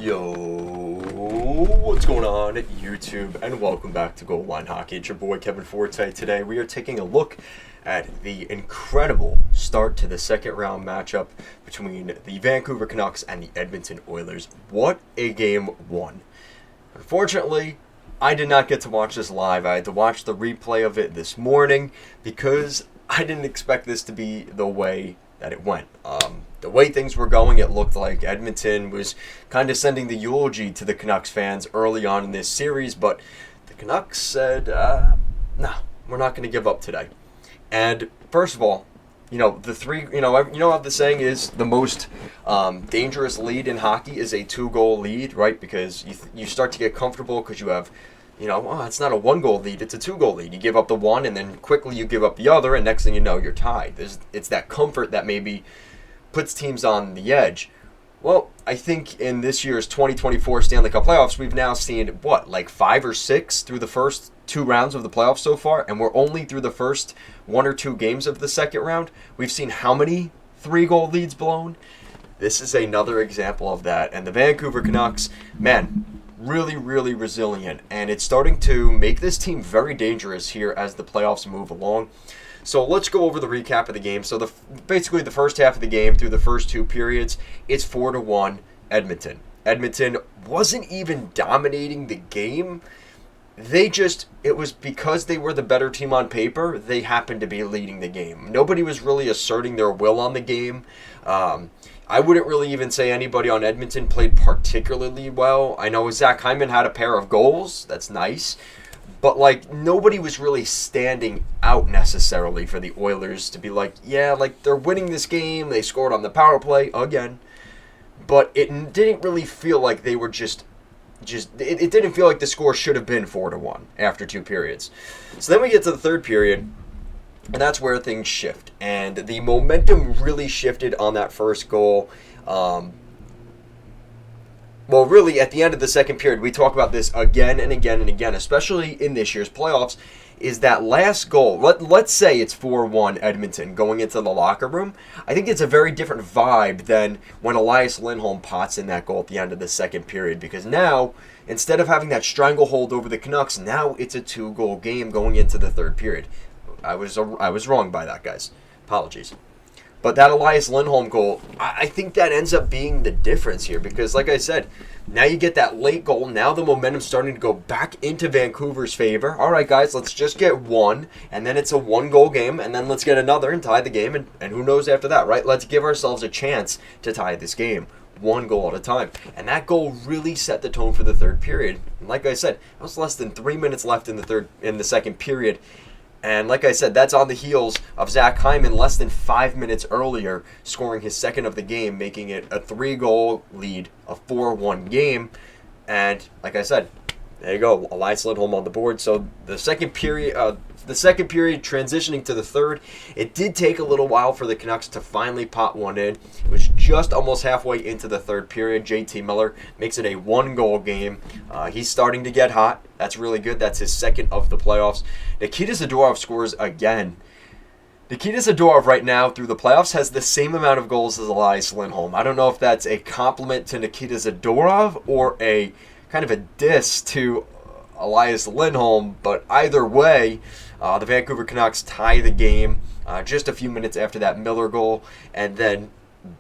Yo, what's going on at YouTube, and welcome back to Goal Line Hockey. It's your boy Kevin Forte. Today we are taking a look at the incredible start to the second round matchup between the Vancouver Canucks and the Edmonton Oilers. What a game one. Unfortunately, I did not get to watch this live. I had to watch the replay of it this morning because I didn't expect this to be the way that it went. The way things were going, it looked like Edmonton was kind of sending the eulogy to the Canucks fans early on in this series, but the Canucks said, no, we're not going to give up today. And first of all, how the saying is the most dangerous lead in hockey is a 2-goal lead, right? Because you start to get comfortable because you have, it's not a 1-goal lead, it's a 2-goal lead. You give up the one and then quickly you give up the other, and next thing you know, you're tied. It's that comfort that maybe puts teams on the edge. Well, I think in this year's 2024 Stanley Cup playoffs, we've now seen, 5 or 6 through the first 2 rounds of the playoffs so far, and we're only through the first 1 or 2 games of the second round. We've seen how many 3-goal leads blown? This is another example of that, and the Vancouver Canucks, man, really, really resilient, and it's starting to make this team very dangerous here as the playoffs move along. So let's go over the recap of the game. So basically the first half of the game through the first 2 periods, it's 4-1 Edmonton. Edmonton wasn't even dominating the game. It was because they were the better team on paper, they happened to be leading the game. Nobody was really asserting their will on the game. I wouldn't really even say anybody on Edmonton played particularly well. I know Zach Hyman had a pair of goals. That's nice. But, nobody was really standing out necessarily for the Oilers to be they're winning this game. They scored on the power play again. But it didn't really feel like they were it didn't feel like the score should have been 4-1 after 2 periods. So then we get to the third period, and that's where things shift. And the momentum really shifted on that first goal. Really, at the end of the second period, we talk about this again and again and again, especially in this year's playoffs, is that last goal. Let's say it's 4-1 Edmonton going into the locker room. I think it's a very different vibe than when Elias Lindholm pots in that goal at the end of the second period, because now, instead of having that stranglehold over the Canucks, now it's a 2-goal game going into the third period. I was wrong by that, guys. Apologies. But that Elias Lindholm goal, I think that ends up being the difference here because, like I said, now you get that late goal. Now the momentum's starting to go back into Vancouver's favor. All right, guys, let's just get one, and then it's a 1-goal game, and then let's get another and tie the game, and who knows after that, right? Let's give ourselves a chance to tie this game 1 goal at a time. And that goal really set the tone for the third period. And like I said, it was less than 3 minutes left in the second period. And like I said, that's on the heels of Zach Hyman less than 5 minutes earlier scoring his second of the game, making it a 3-goal lead, a 4-1 game. And like I said, there you go, Elias Lindholm on the board. So the second period transitioning to the third, it did take a little while for the Canucks to finally pot one in. It was just almost halfway into the third period. JT Miller makes it a 1-goal game. He's starting to get hot. That's really good. That's his second of the playoffs. Nikita Zadorov scores again. Nikita Zadorov right now through the playoffs has the same amount of goals as Elias Lindholm. I don't know if that's a compliment to Nikita Zadorov or a kind of a diss to Elias Lindholm, but either way, the Vancouver Canucks tie the game just a few minutes after that Miller goal, and then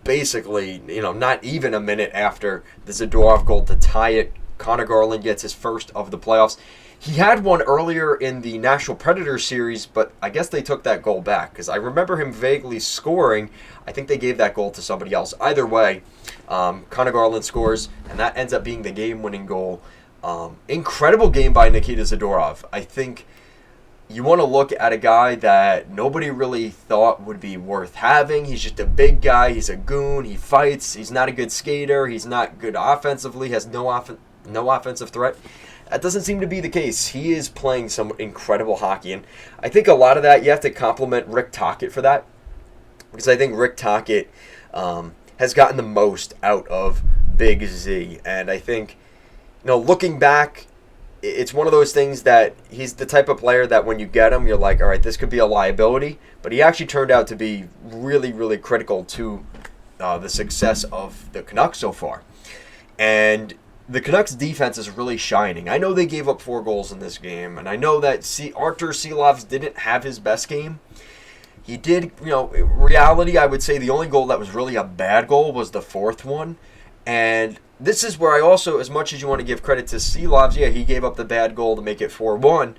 basically, not even a minute after the Zadorov goal to tie it, Connor Garland gets his first of the playoffs. He had one earlier in the Nashville Predators series, but I guess they took that goal back because I remember him vaguely scoring. I think they gave that goal to somebody else. Either way, Connor Garland scores, and that ends up being the game-winning goal. Incredible game by Nikita Zadorov. I think you want to look at a guy that nobody really thought would be worth having. He's just a big guy. He's a goon. He fights. He's not a good skater. He's not good offensively. Has no offensive threat. That doesn't seem to be the case. He is playing some incredible hockey, and I think a lot of that you have to compliment Rick Tocchet for that, because I think Rick Tocchet has gotten the most out of Big Z, and I think, looking back, it's one of those things that he's the type of player that when you get him, you're like, all right, this could be a liability, but he actually turned out to be really, really critical to the success of the Canucks so far. And the Canucks defense is really shining. I know they gave up 4 goals in this game, and I know that Artur Silovs didn't have his best game. He did, in reality, I would say the only goal that was really a bad goal was the 4th one. And this is where I also, as much as you want to give credit to Silovs, yeah, he gave up the bad goal to make it 4-1.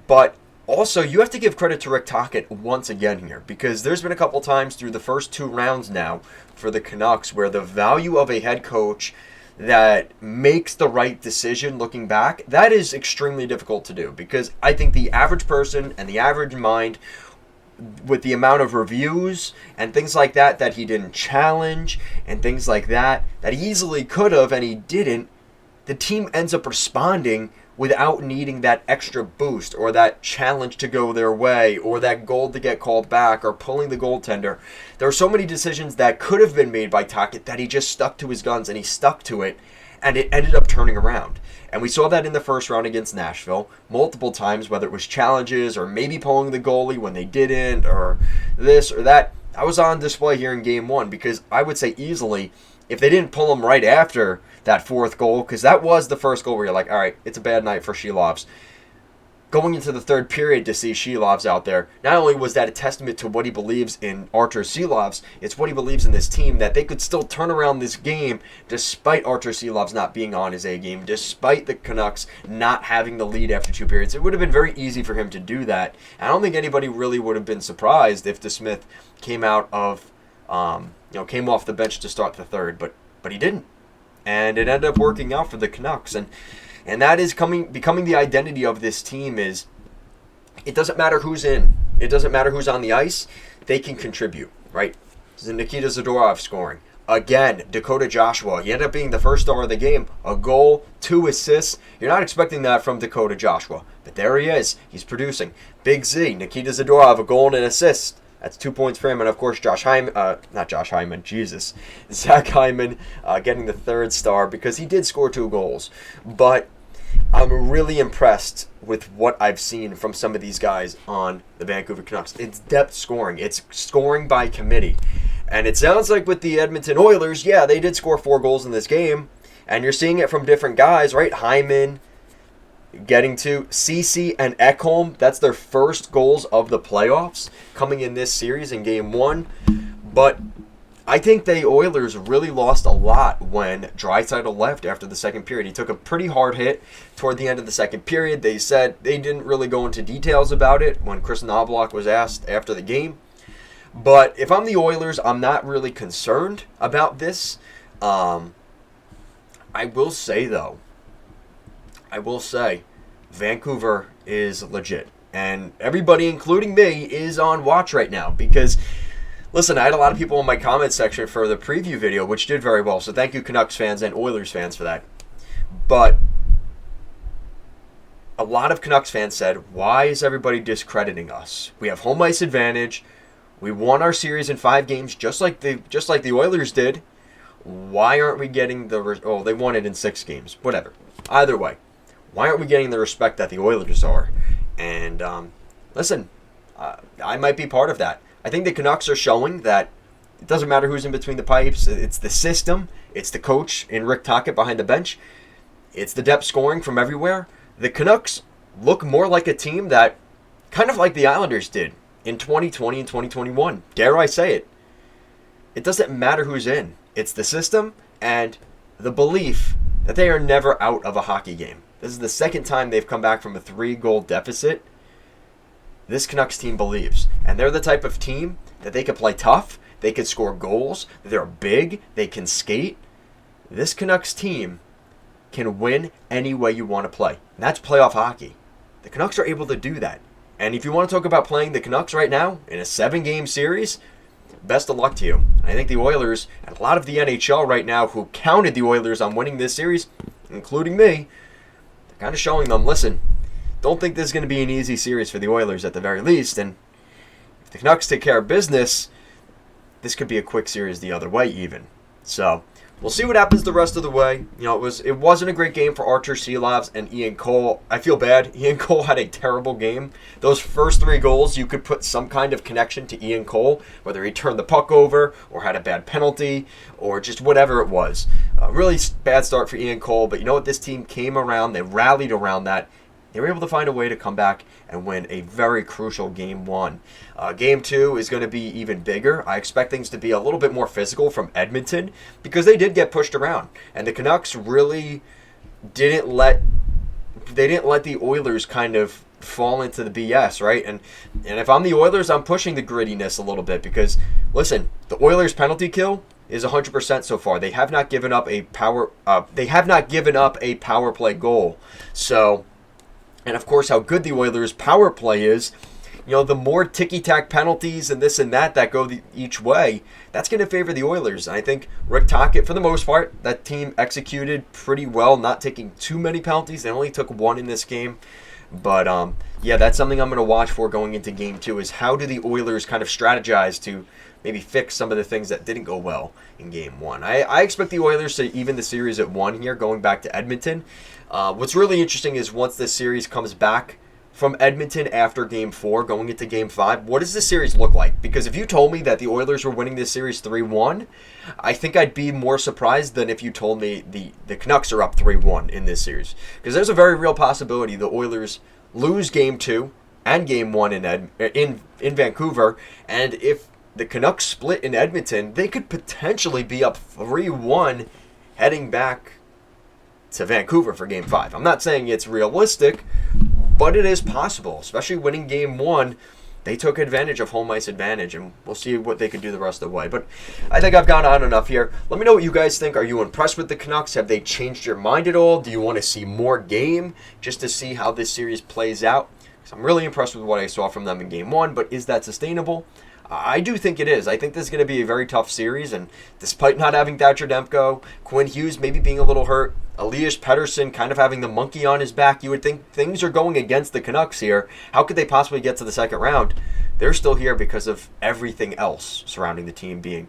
But also, you have to give credit to Rick Tocchet once again here, because there's been a couple times through the first 2 rounds now for the Canucks where the value of a head coach that makes the right decision looking back, that is extremely difficult to do, because I think the average person and the average mind, with the amount of reviews and things like that he didn't challenge and things like that he easily could have and he didn't, the team ends up responding without needing that extra boost or that challenge to go their way or that goal to get called back or pulling the goaltender. There are so many decisions that could have been made by Tocchet that he just stuck to his guns and he stuck to it, and it ended up turning around. And we saw that in the first round against Nashville multiple times, whether it was challenges or maybe pulling the goalie when they didn't or this or that. I was on display here in Game 1 because I would say easily, if they didn't pull him right after that 4th goal, because that was the first goal where you're like, all right, it's a bad night for Silovs. Going into the 3rd period to see Silovs out there, not only was that a testament to what he believes in Artur Silovs, it's what he believes in this team, that they could still turn around this game despite Artur Silovs not being on his A game, despite the Canucks not having the lead after 2 periods. It would have been very easy for him to do that. I don't think anybody really would have been surprised if DeSmith came out of, came off the bench to start the 3rd, but he didn't. And it ended up working out for the Canucks. And that is becoming the identity of this team. Is it doesn't matter who's in. It doesn't matter who's on the ice. They can contribute, right? This is Nikita Zadorov scoring. Again, Dakota Joshua. He ended up being the first star of the game. A goal, 2 assists. You're not expecting that from Dakota Joshua. But there he is. He's producing. Big Z, Nikita Zadorov, a goal and an assist. That's 2 points for him. And, of course, Zach Hyman getting the 3rd star because he did score 2 goals. But I'm really impressed with what I've seen from some of these guys on the Vancouver Canucks. It's depth scoring. It's scoring by committee. And it sounds like with the Edmonton Oilers, yeah, they did score 4 goals in this game. And you're seeing it from different guys, right? Hyman getting to Ceci and Ekholm. That's their first goals of the playoffs coming in this series in Game 1. But I think the Oilers really lost a lot when Draisaitl left after the 2nd period. He took a pretty hard hit toward the end of the 2nd period. They said they didn't really go into details about it when Chris Knobloch was asked after the game. But if I'm the Oilers, I'm not really concerned about this. I will say, though, Vancouver is legit. And everybody, including me, is on watch right now because, listen, I had a lot of people in my comment section for the preview video, which did very well. So thank you, Canucks fans and Oilers fans, for that. But a lot of Canucks fans said, why is everybody discrediting us? We have home ice advantage. We won our series in 5 games just like the Oilers did. Why aren't we getting they won it in 6 games. Whatever. Either way, why aren't we getting the respect that the Oilers are? And listen, I might be part of that. I think the Canucks are showing that it doesn't matter who's in between the pipes. It's the system. It's the coach in Rick Tocchet behind the bench. It's the depth scoring from everywhere. The Canucks look more like a team that, kind of like the Islanders did in 2020 and 2021. Dare I say it? It doesn't matter who's in. It's the system and the belief that they are never out of a hockey game. This is the 2nd time they've come back from a 3-goal deficit. This Canucks team believes. And they're the type of team that they can play tough. They can score goals. They're big. They can skate. This Canucks team can win any way you want to play. And that's playoff hockey. The Canucks are able to do that. And if you want to talk about playing the Canucks right now in a 7-game series, best of luck to you. I think the Oilers, and a lot of the NHL right now who counted the Oilers on winning this series, including me, they're kind of showing them, listen, don't think this is going to be an easy series for the Oilers at the very least. And if the Canucks take care of business, this could be a quick series the other way even. So we'll see what happens the rest of the way. You know, it wasn't a great game for Archer Seelavs and Ian Cole. I feel bad. Ian Cole had a terrible game. Those first 3 goals, you could put some kind of connection to Ian Cole, whether he turned the puck over or had a bad penalty or just whatever it was. Really bad start for Ian Cole, but you know what? This team came around. They rallied around that. They were able to find a way to come back and win a very crucial Game 1. Game 2 is going to be even bigger. I expect things to be a little bit more physical from Edmonton because they did get pushed around. And the Canucks really didn't let the Oilers kind of fall into the BS, right? And if I'm the Oilers, I'm pushing the grittiness a little bit because, listen, the Oilers' penalty kill is 100% so far. They have not given up a power play goal. So, and of course, how good the Oilers' power play is, you know, the more ticky-tack penalties and this and that go each way, that's going to favor the Oilers. And I think Rick Tocchet, for the most part, that team executed pretty well, not taking too many penalties. They only took 1 in this game. But, yeah, that's something I'm going to watch for going into Game 2 is how do the Oilers kind of strategize to maybe fix some of the things that didn't go well in Game 1. I expect the Oilers to even the series at 1 here, going back to Edmonton. What's really interesting is once this series comes back from Edmonton after Game 4, going into Game 5, what does this series look like? Because if you told me that the Oilers were winning this series 3-1, I think I'd be more surprised than if you told me the Canucks are up 3-1 in this series. Because there's a very real possibility the Oilers lose Game 2 and Game 1 in Vancouver, and if the Canucks split in Edmonton, they could potentially be up 3-1 heading back to Vancouver for Game 5. I'm not saying it's realistic, but it is possible. Especially winning Game 1, they took advantage of home ice advantage, and we'll see what they can do the rest of the way. But I think I've gone on enough here. Let me know what you guys think. Are you impressed with the Canucks? Have they changed your mind at all? Do you want to see more game just to see how this series plays out? Because I'm really impressed with what I saw from them in Game 1, but is that sustainable? I do think it is. I think this is going to be a very tough series, and despite not having Thatcher Demko, Quinn Hughes maybe being a little hurt, Elias Pettersson kind of having the monkey on his back, you would think things are going against the Canucks here. How could they possibly get to the second round? They're still here because of everything else surrounding the team being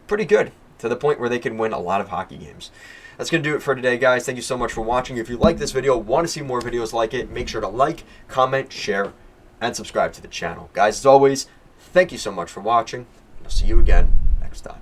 pretty good, to the point where they can win a lot of hockey games. That's going to do it for today, guys. Thank you so much for watching. If you like this video, want to see more videos like it, make sure to like, comment, share, and subscribe to the channel. Guys, as always, thank you so much for watching. I'll see you again next time.